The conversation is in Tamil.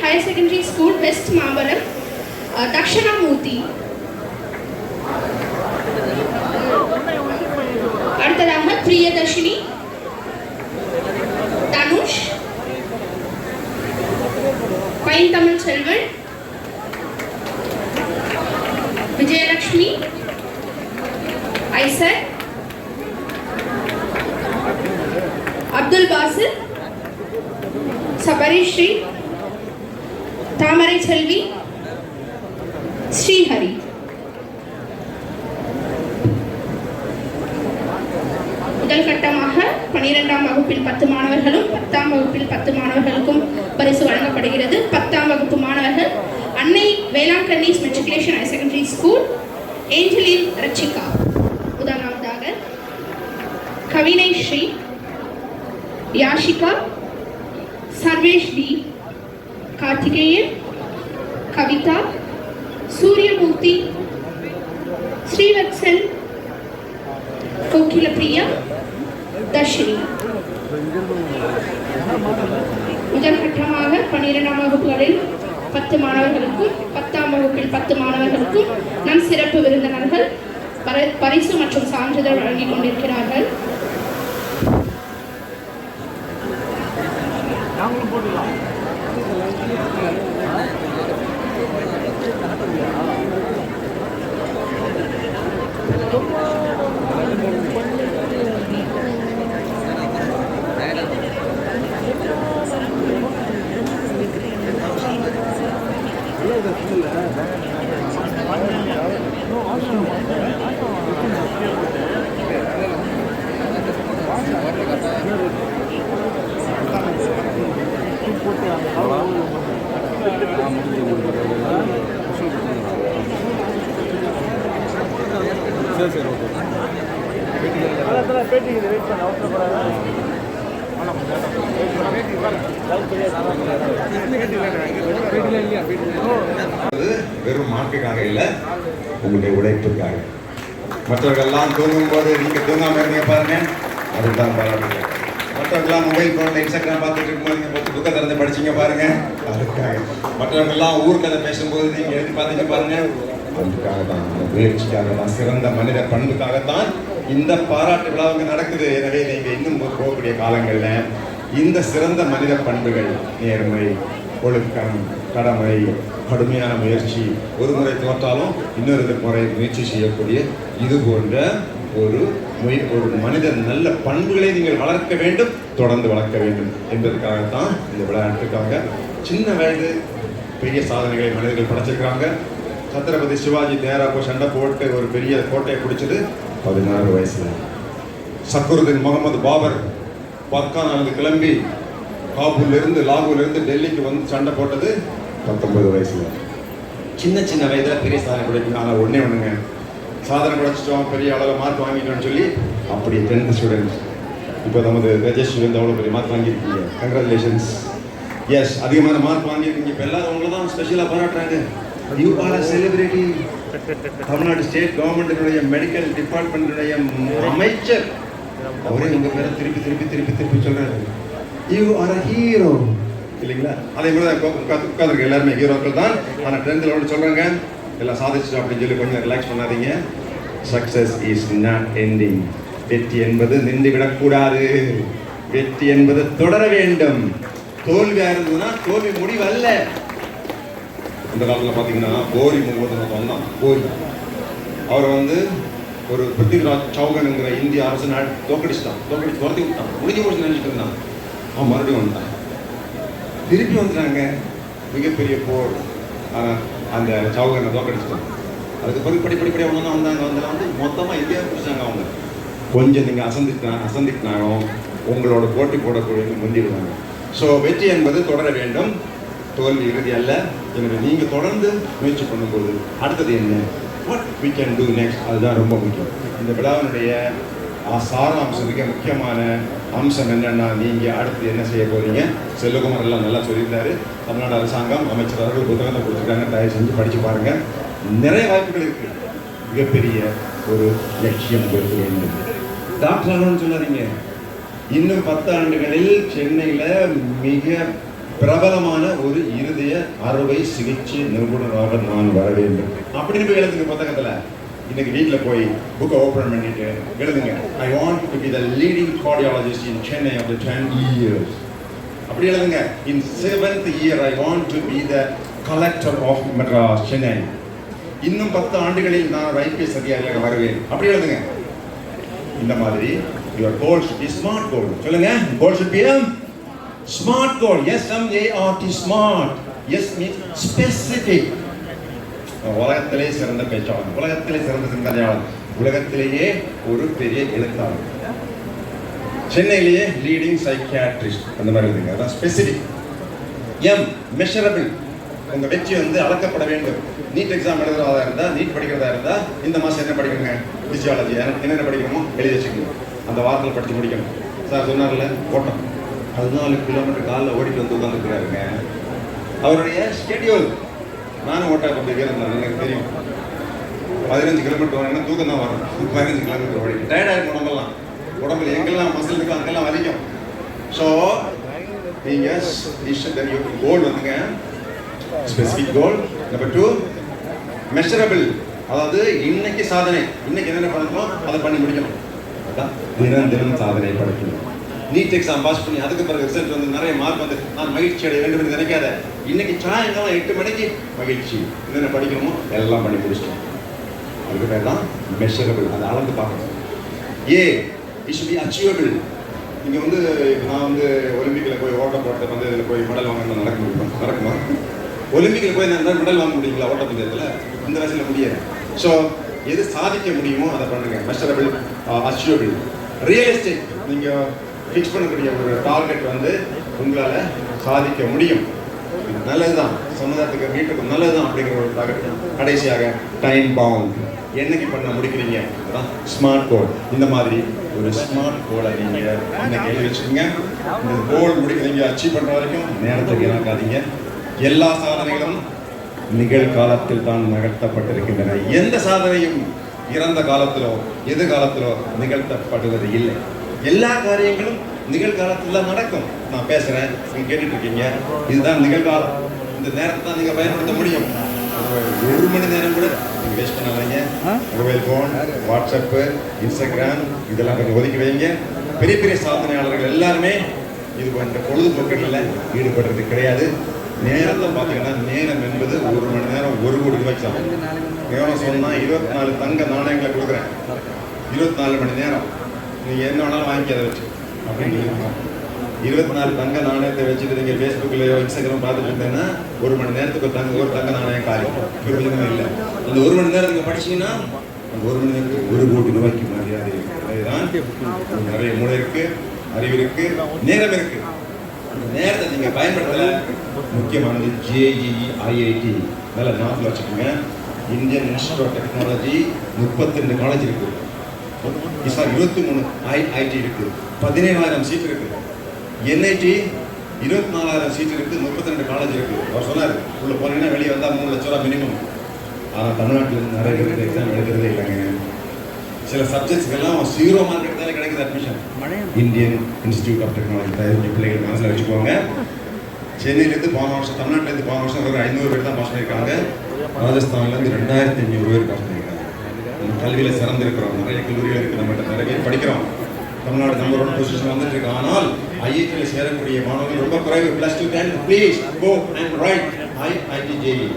Higher Secondary School, West Mavaram, Dakshinamurthy. அடுத்ததாக பிரியதர்ஷினி, தனுஷ், பைன் தமிழ் செல்வன், விஜயலட்சுமி, ஐசர், அப்துல் பாசித், சபரிஸ்ரீ, தாமரை செல்வி, ஸ்ரீஹரி. முதல் கட்டமாக 12ஆம் வகுப்பில் 10 மாணவர்களும் 10ஆம் வகுப்பில் 10 மாணவர்களுக்கும் பரிசு வழங்கப்படுகிறது. 10ஆம் வகுப்பு மாணவர்கள் Annai Velankanni matriculation higher secondary school, Angeline Rachika. முதலாவதாக கவினை ஸ்ரீ, யாஷிகா, சர்வேஷ் டி, கார்த்திகேயன், கவிதா, சூரியமூர்த்தி, ஸ்ரீவத்சன், கோகில பிரியா, தர்ஷினி. முதல் கட்டமாக 12ஆம் வகுப்புகளில் 10 மாணவர்களுக்கும் 10ஆம் வகுப்பில் 10 மாணவர்களுக்கும் நம் சிறப்பு விருந்தினர்கள் பரிசு மற்றும் சான்றிதழ் வழங்கிக் கொண்டிருக்கிறார்கள். வெறும் மார்க்குக்காக இல்ல, உங்களுடைய உழைப்புக்காக. மற்றவர்கள்லாம் தூங்கும் போது நீங்க தூங்காம இருந்தீங்க பாருங்க, அதுதான் பாராட்டு. மற்றவர்கள்லாம் மொபைல் போன்ல இன்ஸ்டாகிராம் பார்த்துட்டு இருக்கும்போது நீங்க புக்கை திறந்து படிச்சீங்க பாருங்க, அதுக்காக. மற்றவர்கள்லாம் ஊர்க்கதை பேசும்போது நீங்க எழுதி பார்த்தீங்க பாருங்க, அதுக்காக தான், முயற்சிக்காக தான், சிறந்த மனித பண்புக்காகத்தான் இந்த பாராட்டு விழா நடக்குது. எனவே நீங்க இன்னும் போகக்கூடிய காலங்கள்ல இந்த சிறந்த மனித பண்புகள், நேர்மை, ஒழுக்கம், கடமை, கடுமையான முயற்சி, ஒரு முறை தோற்றாலும் இன்னொரு முறை முயற்சி செய்யக்கூடிய இது போன்ற ஒரு மனித நல்ல பண்புகளை நீங்கள் வளர்க்க வேண்டும், தொடர்ந்து வளர்க்க வேண்டும் என்பதற்காகத்தான் இந்த விளையாட்டுக்காக. சின்ன வயது பெரிய சாதனைகளை மனிதர்கள் படைச்சிருக்கிறாங்க. சத்ரபதி சிவாஜி நேராக போய் சண்டை போட்டு ஒரு பெரிய கோட்டையை பிடிச்சது 16 வயசுல. சக்குருதீன் முகமது பாபர் பர்கானாவிலிருந்து கிளம்பி காபூல்லிருந்து லாகூர்லேருந்து டெல்லிக்கு வந்து சண்டை போட்டது 19 வயசுல. சின்ன சின்ன வயதில் பெரிய சாதனை படைக்கணும். ஆனால் ஒன்றுங்க, சாதனை படைச்சிட்டோம், பெரிய அளவில் மார்க் வாங்கிட்டோம்னு சொல்லி அப்படி 10th ஸ்டூடெண்ட்ஸ் இப்போ நமது தேஜஸ்வி வந்து அவ்வளோ பெரிய மார்க் வாங்கியிருக்கீங்க, கங்க்ராச்சுலேஷன்ஸ். எஸ், அதிகமான மார்க் வாங்கியிருக்கீங்க. இப்போ எல்லாரும் உங்களை தான் ஸ்பெஷலாக பாராட்டுறாங்க. You are a celebrity. Tamil Nadu state கவர்மெண்ட்டினுடைய மெடிக்கல் டிபார்ட்மெண்ட்டினுடைய அமைச்சர் அவரே உங்கள் பேரை திருப்பி திருப்பி திருப்பி திருப்பி சொல்கிறாரு, யூ ஆர் அ ஹீரோ, இல்லைங்களா? அதே மாதிரி தான் உட்காந்துருக்க எல்லாருமே ஹீரோக்கள் தான். ஆனால் 10th சொல்கிறாங்க எல்லாம் சாதிச்சிட்டோம் அப்படின்னு சொல்லி கொஞ்சம் ரிலாக்ஸ் பண்ணாதீங்க. Success is not ending. வெற்றி என்பது நின்று விடக்கூடாது. வெற்றி என்பது தொடர வேண்டும். தோல்வியாக இருந்ததுன்னா தோல்வி முடிவல்ல. இந்த காலத்தில் பார்த்தீங்கன்னா கோரி முகமது வந்தான். கோரி அவர் வந்து ஒரு பிருத்திவிராஜ் சௌகன்ங்கிற இந்திய அரசு தோக்கடிச்சு துரத்தி விட்டான். முடிஞ்சு போச்சு நினைச்சிட்டு இருந்தான். அவன் மறுபடியும் வந்துட்டான். திருப்பி வந்துட்டாங்க. மிகப்பெரிய போர். அந்த சௌகனை தோக்கடிச்சிட்டான். அதுக்கு பிறகு படிப்படியாக ஒன்று வந்தாங்க. வந்து மொத்தமாக இந்தியாவை பிடிச்சாங்க. அவங்க கொஞ்சம் நீங்கள் அசந்திக்கினாலும் உங்களோட போட்டி போடக்கூடிய முந்திடுவாங்க. ஸோ வெற்றி என்பது தொடர வேண்டும், தோல்வி இறுதி அல்ல. எனவே நீங்கள் தொடர்ந்து முயற்சி பண்ணும்போது அடுத்தது என்ன, what we can do next, அதுதான் ரொம்ப முக்கியம். இந்த விழாவினுடைய சாராம்சம், மிக முக்கியமான அம்சம் என்னென்னா, நீங்கள் அடுத்து என்ன செய்ய போகிறீங்க. செல்வகுமார் எல்லாம் நல்லா சொல்லியிருந்தாரு. தமிழ்நாடு அரசாங்கம் அமைச்சர் அவர்கள் புத்தகத்தை கொடுத்துருக்காங்க, தயவு செஞ்சு படித்து பாருங்கள். நிறைய வாய்ப்புகள் இருக்குது. மிகப்பெரிய ஒரு லட்சியம் பெற்று வேண்டும். டாக்டர் ஆகணும்னு சொல்லாதீங்க. இன்னும் 10 ஆண்டுகளில் சென்னையில் மிக பிரபலமான ஒரு இருதய அறுவை சிகிச்சை நிபுணராக நான் வர வேண்டும் அப்படின்னு போய் எழுதுங்க புத்தகத்துல. இன்னைக்கு வீட்டில் போய் புக்கை ஓப்பன் பண்ணிட்டு எழுதுங்க, I want to be the leading cardiologist in Chennai after 10 years. அப்படி எழுதுங்க, in 7th year I want to be the collector of Madras Chennai. இன்னும் 10 ஆண்டுகளில் நான் ஒரு ஐபிஎஸ் அதிகாரியாக வருவேன். அப்படி எழுதுங்க. இந்த மாதிரி your goal should be smart goal. சொல்லுங்க, goal should be smart goal. SMART, smart. S means specific. உலகத்திலே சிறந்த பேச்சாளர், உலகத்திலே சிறந்த சிந்தனையாளர், உலகத்திலேயே ஒரு பெரிய எழுத்தாளர், சென்னையிலேயே லீடிங் சைக்கியாட்ரிஸ்ட், அந்த மாதிரி இருக்குங்க. அதான் ஸ்பெசிபிக். மெஷரபிள். உங்க வெற்றி அளக்கப்பட வேண்டும். நீட் எக்ஸாம் எழுதுறதா இருந்தா, நீட் படிக்கிறதா இருந்தா இந்த மாசம் என்ன படிக்கணுங்க, பிசியாலஜி என்னென்ன படிக்கணுமோ எழுதி வச்சுக்கணும். அந்த வாரத்தில் படிச்சு முடிக்கணும். சார் சொன்னார்ல, ஓட்டம் 14 கிலோமீட்டர் காலில் ஓடிட்டு உட்காந்துருக்கிறாருங்க. அவருடைய ஸ்கெடியூல். நானும் ஓட்ட பண்ணிருக்கேன், எனக்கு தெரியும். 15 கிலோமீட்டர் ஓடினா தூக்கம் தான் வரும். 15 கிலோமீட்டர் ஓடி டயர்டாக உடம்பெல்லாம், உடம்புல எங்கெல்லாம் மசில் இருக்கோ அங்கெல்லாம் வலிக்கும். ஸோ நீங்கள் goal specific goal. Number 2 measurable. அதாவது இன்னைக்கு சாதனை, இன்னைக்கு என்னென்ன பண்ணணுமோ அதை பண்ணி முடிக்கணும். அதான் தினம் தினம் சாதனை படைக்கணும். நீட் எக்ஸாம் பாஸ் பண்ணி அதுக்கு பிறகு ரிசல்ட் நிறைய மார்க் நான் மகிழ்ச்சி அடைய வேண்டும் என்று நினைக்காத. இன்னைக்கு சாயங்காலம் 8 மணிக்கு மகிழ்ச்சி, என்னென்ன படிக்கணுமோ எல்லாம் பண்ணி முடிச்சிட்டோம். அதுக்கு பேர் தான் மெஷரபிள். அதை அளந்து பார்க்கணும். It should be achievable. நீங்கள் நான் ஒலிம்பிக்கில் போய் ஓட்ட போட்ட பந்தயத்தில் போய் மெடல் வாங்க நடக்குமா? ஒலிம்பிக்கில் போய் நான் மெடல் வாங்க முடியுங்களா ஓட்ட பந்தயத்தில்? இந்த வயசில் முடியாது. ஸோ எது சாதிக்க முடியுமோ அதை பண்ணுங்க. Measurable, achievable. ரியலிஸ்டிக். நீங்கள் ஃபிக்ஸ் பண்ணக்கூடிய ஒரு டார்கெட் உங்களால் சாதிக்க முடியும். நல்லதுதான், சமுதாயத்துக்கு வீட்டுக்கு நல்லதுதான் அப்படிங்கிற ஒரு டார்கெட். கடைசியாக டைம் பவுண்ட். என்னைக்கு பண்ண முடிக்கிறீங்க, அதான் ஸ்மார்ட் கோல். இந்த மாதிரி ஒரு ஸ்மார்ட் கோலை நீங்கள் இன்னைக்கு எழுதி வச்சுக்கோங்க. இந்த கோல் முடிக்கிறீங்க, அச்சீவ் பண்ணுற வரைக்கும் நேரத்தை வீணாக்காதீங்க. எல்லா சாதனைகளும் நிகழ்காலத்தில் தான் நகர்த்தப்பட்டிருக்கின்றன. எந்த சாதனையும் இறந்த காலத்திலோ எதிர்காலத்திலோ நிகழ்த்தப்படுவது இல்லை. எல்லா காரியங்களும் நிகழ்காலத்தில் தான் நடக்கும். நான் பேசுகிறேன், நீங்கள் கேட்டுட்டு இருக்கீங்க. இதுதான் நிகழ்காலம். இந்த நேரத்தை தான் நீங்கள் பயன்படுத்த முடியும். 1 மணி நேரம் கூட நீங்கள் வேஸ்ட் பண்ணாதீங்க. மொபைல் ஃபோன், வாட்ஸ்அப்பு, இன்ஸ்டாகிராம் இதெல்லாம் கொஞ்சம் ஒதுக்கி வைங்க. பெரிய பெரிய சாதனையாளர்கள் எல்லாருமே இது போன்ற பொழுதுபோக்குகளில் ஈடுபடுறது கிடையாது. நேரத்தை பார்த்தீங்கன்னா, நேரம் என்பது 1 மணி நேரம் 1 கோடி ரூபாய்க்கு சமம். நேரம் சொன்னால் 24 தங்க நாணயங்களை கொடுக்குறேன். 24 மணி நேரம் நீங்கள் என்ன வேணாலும் வாங்கி அதை வச்சு அப்படின்னு 24 தங்க நாணயத்தை வச்சுட்டு நீங்கள் ஃபேஸ்புக்லையோ இன்ஸ்டாகிராம் பார்த்துட்டு இருந்தேன்னா 1 மணி நேரத்துக்கு ஒரு தங்க நாணயம் காலி. பிரயோஜனமே இல்லை. அந்த 1 மணி நேரம் நீங்கள் படிச்சீங்கன்னா அந்த 1 மணி நேரத்துக்கு 1 கோடி ரூபாய்க்கு மரியாதை இருக்குது. அதுதான் நிறைய மூளை இருக்கு, அறிவு இருக்கு, நேரம் இருக்கு. அந்த நேரத்தை நீங்கள் பயன்படுத்தலை. முக்கியமானது JEE, IIT. நல்ல நாட்டில் வச்சுக்கோங்க. Indian institute of technology 32 college இருக்குது. 23 IIT இருக்குது. 17,000 சீட் இருக்குது. NIT 24,000 சீட் இருக்குது. 32 காலேஜ் இருக்குது. அவர் சொன்னார், உள்ள போனீங்கன்னா வெளியே வந்தால் 3 லட்சம் ரூபா மினிமம். ஆனால் தமிழ்நாட்டில் நிறைய பேருக்கு எக்ஸாம் எழுதுறதே இல்லைங்க. சில சப்ஜெக்ட்ஸ்க்கெல்லாம் 0 மார்க் எடுத்தாலே கிடைக்குது admission. Indian institute of technology பிள்ளைகள் மனசில் வச்சுக்கோங்க. சென்னையிலேருந்து போன வருஷம், தமிழ்நாட்டிலேருந்து போன வருஷம் ஒரு 500 பேர் தான் பாஸ் பண்ணியிருக்காங்க. ராஜஸ்தான்லேருந்து 2,500 பேர் பாஸ் பண்ணியிருக்காங்க. கல்வியில் சிறந்திருக்கிறோம். நிறைய கல்லூரிகள் இருக்குது, நம்மகிட்ட நிறைய பேர் படிக்கிறோம். தமிழ்நாடு நம்பர் 1 பொசிஷன் வந்துட்டு இருக்கு. ஆனால் IIT சேரக்கூடிய மாணவர்கள் ரொம்ப குறைவு. +2 10 please go and write IIT JEE.